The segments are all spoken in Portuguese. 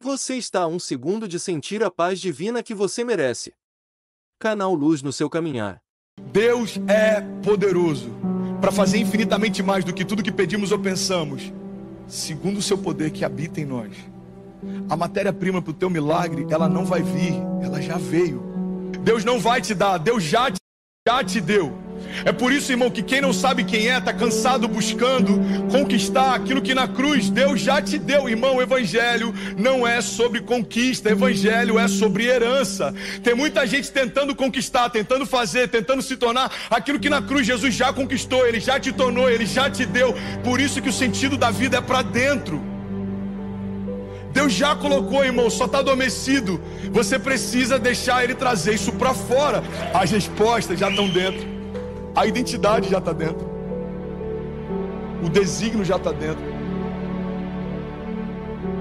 Você está a 1 segundo de sentir a paz divina que você merece. Canal Luz no seu caminhar. Deus é poderoso para fazer infinitamente mais do que tudo que pedimos ou pensamos, segundo o seu poder que habita em nós. A matéria-prima para o teu milagre, ela não vai vir, ela já veio. Deus não vai te dar, Deus já te deu. É por isso, irmão, que quem não sabe quem é, está cansado buscando conquistar aquilo que na cruz Deus já te deu. Irmão, o evangelho não é sobre conquista, evangelho é sobre herança. Tem muita gente tentando conquistar, tentando fazer, tentando se tornar aquilo que na cruz Jesus já conquistou, Ele já te tornou, Ele já te deu. Por isso que o sentido da vida é para dentro. Deus já colocou, irmão, só está adormecido. Você precisa deixar Ele trazer isso para fora. As respostas já estão dentro. A identidade já está dentro. O desígnio já está dentro.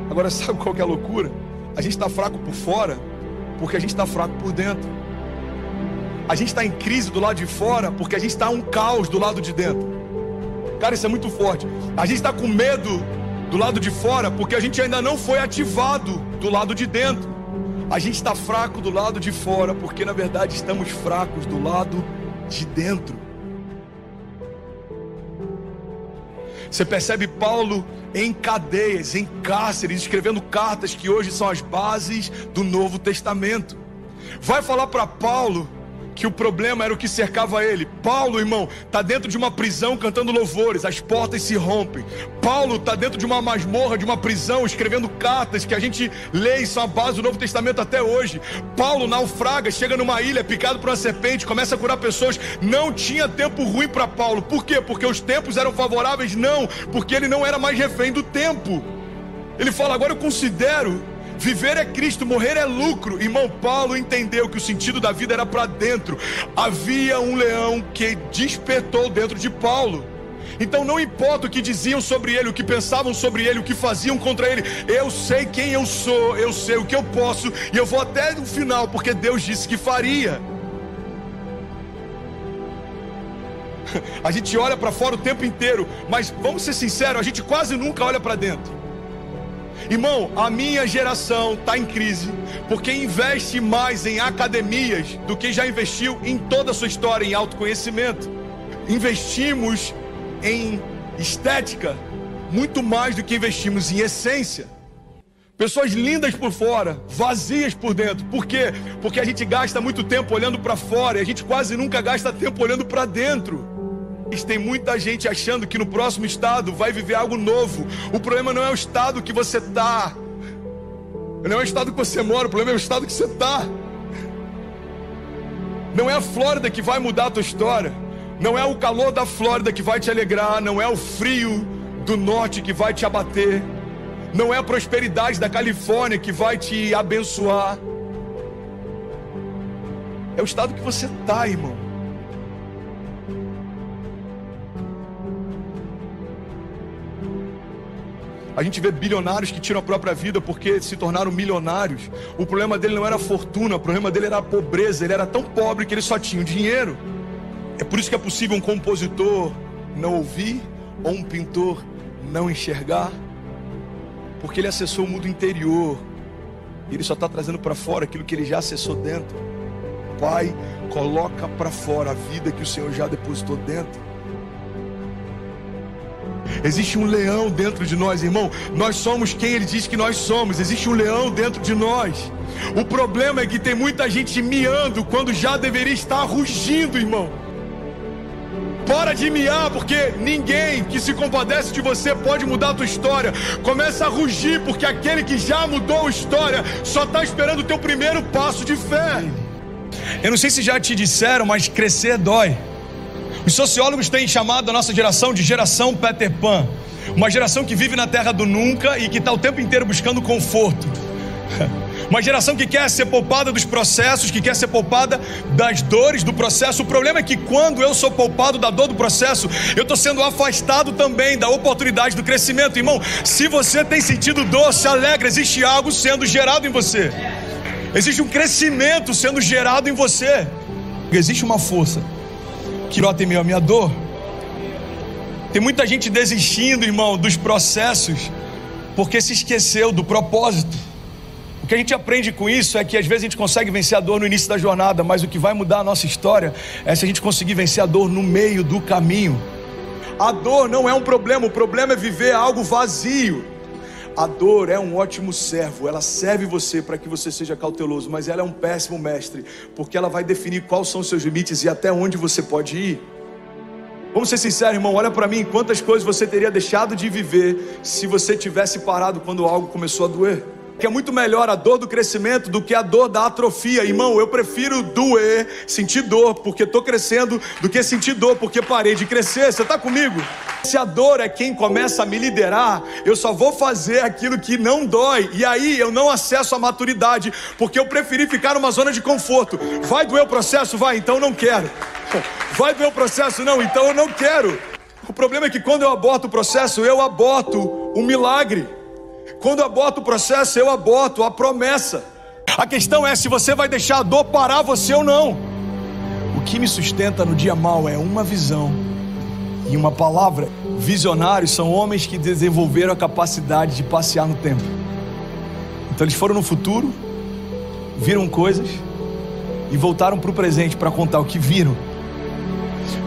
Agora, sabe qual que é a loucura? A gente está fraco por fora porque a gente está fraco por dentro. A gente está em crise do lado de fora porque a gente está um caos do lado de dentro. Cara, isso é muito forte. A gente está com medo do lado de fora porque a gente ainda não foi ativado do lado de dentro. A gente está fraco do lado de fora porque na verdade estamos fracos do lado de dentro. Você percebe Paulo em cadeias, em cárceres, escrevendo cartas que hoje são as bases do Novo Testamento. Vai falar para Paulo que o problema era o que cercava ele. Paulo, irmão, está dentro de uma prisão cantando louvores, as portas se rompem. Paulo está dentro de uma masmorra, de uma prisão, escrevendo cartas que a gente lê e são a base do Novo Testamento até hoje. Paulo naufraga, chega numa ilha, picado por uma serpente, começa a curar pessoas. Não tinha tempo ruim para Paulo. Por quê? Porque os tempos eram favoráveis? Não, porque ele não era mais refém do tempo. Ele fala, agora eu considero viver é Cristo, morrer é lucro. Irmão, Paulo entendeu que o sentido da vida era para dentro. Havia um leão que despertou dentro de Paulo. Então não importa o que diziam sobre ele, o que pensavam sobre ele, o que faziam contra ele. Eu sei quem eu sou, eu sei o que eu posso e eu vou até o final, porque Deus disse que faria. A gente olha para fora o tempo inteiro, mas vamos ser sinceros, a gente quase nunca olha para dentro. Irmão, a minha geração está em crise porque investe mais em academias do que já investiu em toda a sua história em autoconhecimento. Investimos em estética muito mais do que investimos em essência. Pessoas lindas por fora, vazias por dentro. Por quê? Porque a gente gasta muito tempo olhando para fora e a gente quase nunca gasta tempo olhando para dentro. Tem muita gente achando que no próximo estado vai viver algo novo. O problema não é o estado que você está, não é o estado que você mora, o problema é o estado que você está. Não é a Flórida que vai mudar a tua história. Não é o calor da Flórida que vai te alegrar. Não é o frio do norte que vai te abater. Não é a prosperidade da Califórnia que vai te abençoar. É o estado que você está, irmão. A gente vê bilionários que tiram a própria vida porque se tornaram milionários. O problema dele não era a fortuna, o problema dele era a pobreza. Ele era tão pobre que ele só tinha o dinheiro. É por isso que é possível um compositor não ouvir ou um pintor não enxergar, porque ele acessou o mundo interior. Ele só está trazendo para fora aquilo que ele já acessou dentro. Pai, coloca para fora a vida que o Senhor já depositou dentro. Existe um leão dentro de nós, irmão. Nós somos quem Ele diz que nós somos. Existe um leão dentro de nós. O problema é que tem muita gente miando quando já deveria estar rugindo, irmão. Para de miar, porque ninguém que se compadece de você pode mudar a tua história. Começa a rugir, porque aquele que já mudou a história só está esperando o teu primeiro passo de fé. Eu não sei se já te disseram, mas crescer dói. Os sociólogos têm chamado a nossa geração de geração Peter Pan. Uma geração que vive na terra do nunca e que está o tempo inteiro buscando conforto. Uma geração que quer ser poupada dos processos, que quer ser poupada das dores do processo. O problema é que quando eu sou poupado da dor do processo, eu estou sendo afastado também da oportunidade do crescimento. Irmão, se você tem sentido dor, se alegra, existe algo sendo gerado em você. Existe um crescimento sendo gerado em você. Existe uma força que brota em meio à minha dor. Tem muita gente desistindo, irmão, dos processos porque se esqueceu do propósito. O que a gente aprende com isso é que às vezes a gente consegue vencer a dor no início da jornada, mas o que vai mudar a nossa história é se a gente conseguir vencer a dor no meio do caminho. A dor não é um problema, o problema é viver algo vazio. A dor é um ótimo servo, ela serve você para que você seja cauteloso, mas ela é um péssimo mestre, porque ela vai definir quais são os seus limites e até onde você pode ir. Vamos ser sinceros, irmão, olha para mim, quantas coisas você teria deixado de viver se você tivesse parado quando algo começou a doer. Que é muito melhor a dor do crescimento do que a dor da atrofia. Irmão, eu prefiro doer, sentir dor porque estou crescendo, do que sentir dor porque parei de crescer. Você está comigo? Se a dor é quem começa a me liderar, eu só vou fazer aquilo que não dói. E aí eu não acesso a maturidade, porque eu preferi ficar numa zona de conforto. Vai doer o processo? Vai, então eu não quero. Vai doer o processo? Não, então eu não quero. O problema é que quando eu aborto o processo, eu aborto o milagre. Quando eu aborto o processo, eu aborto a promessa. A questão é se você vai deixar a dor parar você ou não. O que me sustenta no dia mau é uma visão e uma palavra. Visionários são homens que desenvolveram a capacidade de passear no tempo. Então eles foram no futuro, viram coisas e voltaram para o presente para contar o que viram.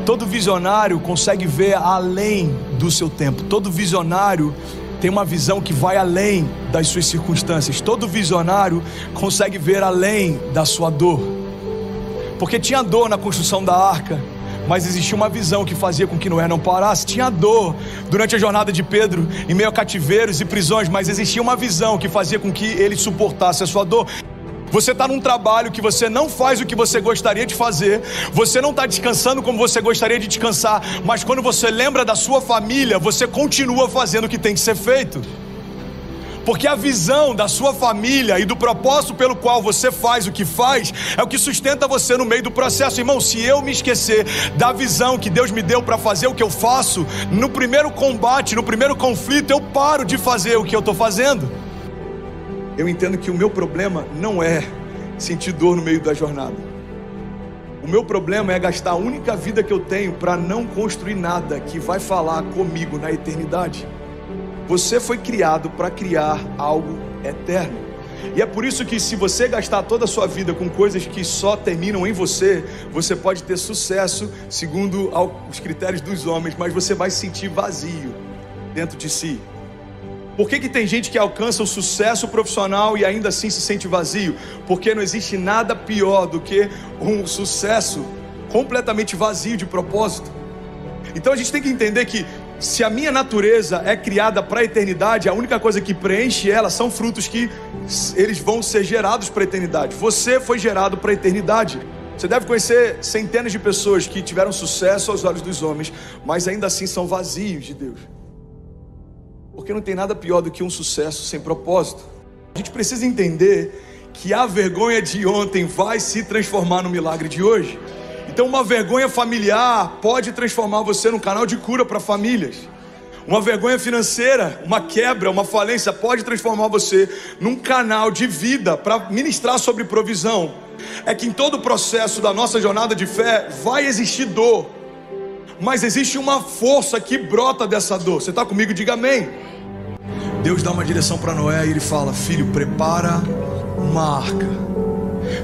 Todo visionário consegue ver além do seu tempo. Todo visionário tem uma visão que vai além das suas circunstâncias. Todo visionário consegue ver além da sua dor. Porque tinha dor na construção da arca, mas existia uma visão que fazia com que Noé não parasse. Tinha dor durante a jornada de Pedro, em meio a cativeiros e prisões, mas existia uma visão que fazia com que ele suportasse a sua dor. Você está num trabalho que você não faz o que você gostaria de fazer, você não está descansando como você gostaria de descansar, mas quando você lembra da sua família, você continua fazendo o que tem que ser feito. Porque a visão da sua família e do propósito pelo qual você faz o que faz é o que sustenta você no meio do processo. Irmão, se eu me esquecer da visão que Deus me deu para fazer o que eu faço, no primeiro combate, no primeiro conflito, eu paro de fazer o que eu estou fazendo. Eu entendo que o meu problema não é sentir dor no meio da jornada. O meu problema é gastar a única vida que eu tenho para não construir nada que vai falar comigo na eternidade. Você foi criado para criar algo eterno. E é por isso que se você gastar toda a sua vida com coisas que só terminam em você, você pode ter sucesso segundo os critérios dos homens, mas você vai se sentir vazio dentro de si. Por que tem gente que alcança o sucesso profissional e ainda assim se sente vazio? Porque não existe nada pior do que um sucesso completamente vazio de propósito. Então a gente tem que entender que se a minha natureza é criada para a eternidade, a única coisa que preenche ela são frutos que eles vão ser gerados para a eternidade. Você foi gerado para a eternidade. Você deve conhecer centenas de pessoas que tiveram sucesso aos olhos dos homens, mas ainda assim são vazios de Deus. Porque não tem nada pior do que um sucesso sem propósito. A gente precisa entender que a vergonha de ontem vai se transformar no milagre de hoje. Então uma vergonha familiar pode transformar você num canal de cura para famílias. Uma vergonha financeira, uma quebra, uma falência pode transformar você num canal de vida para ministrar sobre provisão. É que em todo o processo da nossa jornada de fé vai existir dor, mas existe uma força que brota dessa dor. Você está comigo? Diga amém. Deus dá uma direção para Noé e ele fala: filho, prepara uma arca.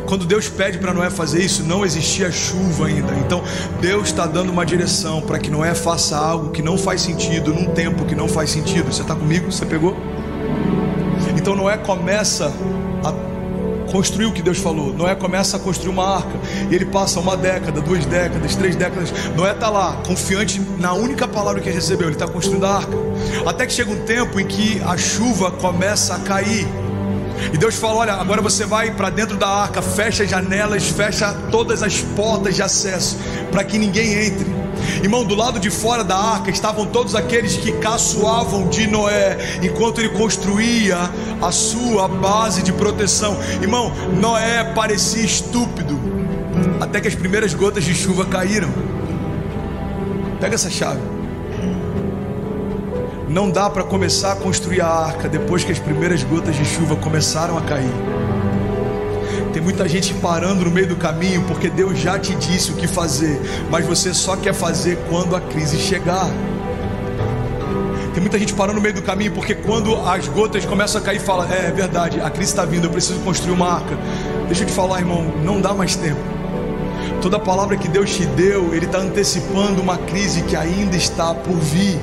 Quando Deus pede para Noé fazer isso, não existia chuva ainda. Então Deus está dando uma direção para que Noé faça algo que não faz sentido, num tempo que não faz sentido. Você está comigo? Você pegou? Então Noé começa a construir o que Deus falou. Noé começa a construir uma arca. E ele passa 1 década, 2 décadas, 3 décadas. Noé está lá, confiante na única palavra que ele recebeu. Ele está construindo a arca. Até que chega um tempo em que a chuva começa a cair. E Deus fala: olha, agora você vai para dentro da arca, fecha as janelas, fecha todas as portas de acesso, para que ninguém entre. Irmão, do lado de fora da arca estavam todos aqueles que caçoavam de Noé, enquanto ele construía a sua base de proteção. Irmão, Noé parecia estúpido, até que as primeiras gotas de chuva caíram. Pega essa chave. Não dá para começar a construir a arca depois que as primeiras gotas de chuva começaram a cair. Tem muita gente parando no meio do caminho porque Deus já te disse o que fazer, mas você só quer fazer quando a crise chegar. Tem muita gente parando no meio do caminho, porque quando as gotas começam a cair, fala: é verdade, a crise está vindo, eu preciso construir uma arca. Deixa eu te falar, irmão, não dá mais tempo. Toda palavra que Deus te deu, Ele está antecipando uma crise que ainda está por vir.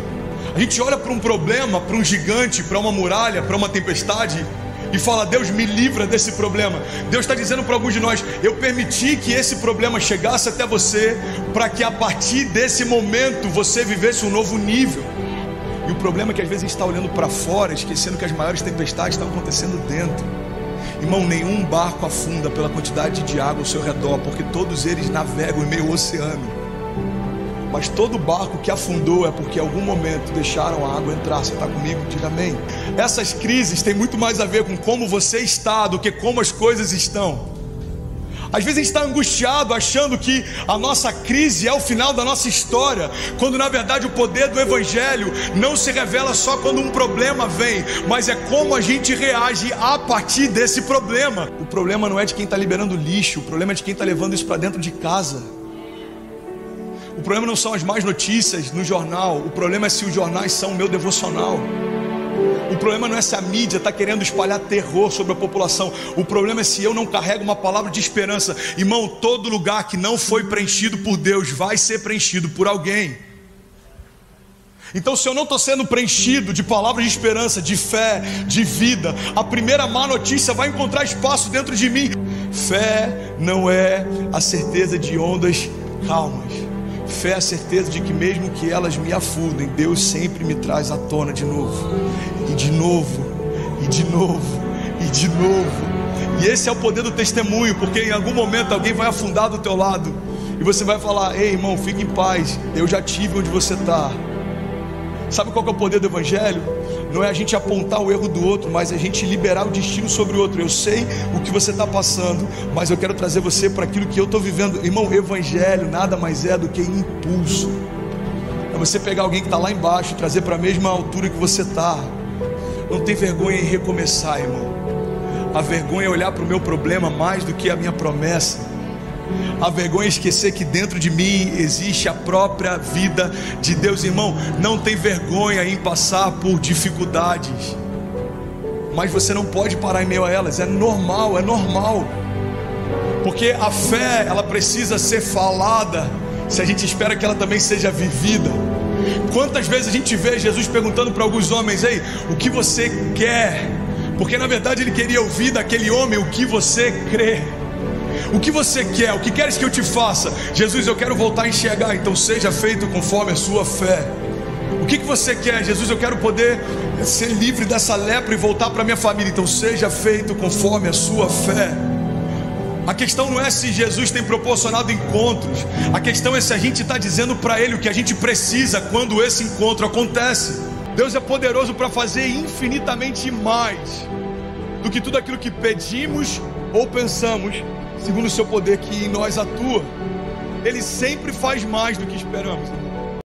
A gente olha para um problema, para um gigante, para uma muralha, para uma tempestade e fala: Deus, me livra desse problema. Deus está dizendo para alguns de nós: eu permiti que esse problema chegasse até você, para que a partir desse momento você vivesse um novo nível. E o problema é que às vezes a gente está olhando para fora, esquecendo que as maiores tempestades estão acontecendo dentro. Irmão, nenhum barco afunda pela quantidade de água ao seu redor, porque todos eles navegam em meio ao oceano. Mas todo barco que afundou é porque em algum momento deixaram a água entrar. Você está comigo? Diga amém. Essas crises têm muito mais a ver com como você está do que como as coisas estão. Às vezes a gente está angustiado achando que a nossa crise é o final da nossa história, quando na verdade o poder do Evangelho não se revela só quando um problema vem, mas é como a gente reage a partir desse problema. O problema não é de quem está liberando lixo, o problema é de quem está levando isso para dentro de casa. O problema não são as más notícias no jornal, o problema é se os jornais são o meu devocional. O problema não é se a mídia está querendo espalhar terror sobre a população. O problema é se eu não carrego uma palavra de esperança. Irmão, todo lugar que não foi preenchido por Deus vai ser preenchido por alguém. Então, se eu não estou sendo preenchido de palavras de esperança, de fé, de vida, a primeira má notícia vai encontrar espaço dentro de mim. Fé não é a certeza de ondas calmas. Fé é a certeza de que mesmo que elas me afundem, Deus sempre me traz à tona de novo. E de novo, e de novo, e de novo. E esse é o poder do testemunho, porque em algum momento alguém vai afundar do teu lado e você vai falar: ei, irmão, fique em paz, eu já tive onde você está. Sabe qual que é o poder do Evangelho? Não é a gente apontar o erro do outro, mas a gente liberar o destino sobre o outro. Eu sei o que você está passando, mas eu quero trazer você para aquilo que eu estou vivendo. Irmão, Evangelho nada mais é do que impulso. É você pegar alguém que está lá embaixo e trazer para a mesma altura que você está. Não tem vergonha em recomeçar, irmão. A vergonha é olhar para o meu problema mais do que a minha promessa. A vergonha é esquecer que dentro de mim existe a própria vida de Deus. Irmão, não tem vergonha em passar por dificuldades, mas você não pode parar em meio a elas. É normal, porque a fé, ela precisa ser falada se a gente espera que ela também seja vivida. Quantas vezes a gente vê Jesus perguntando para alguns homens: ei, o que você quer? Porque na verdade ele queria ouvir daquele homem: o que você crê? O que você quer? O que queres que eu te faça? Jesus, eu quero voltar a enxergar. Então seja feito conforme a sua fé. O que você quer? Jesus, eu quero poder ser livre dessa lepra e voltar para minha família. Então seja feito conforme a sua fé. A questão não é se Jesus tem proporcionado encontros. A questão é se a gente está dizendo para Ele o que a gente precisa quando esse encontro acontece. Deus é poderoso para fazer infinitamente mais do que tudo aquilo que pedimos ou pensamos, segundo o seu poder que em nós atua. Ele sempre faz mais do que esperamos.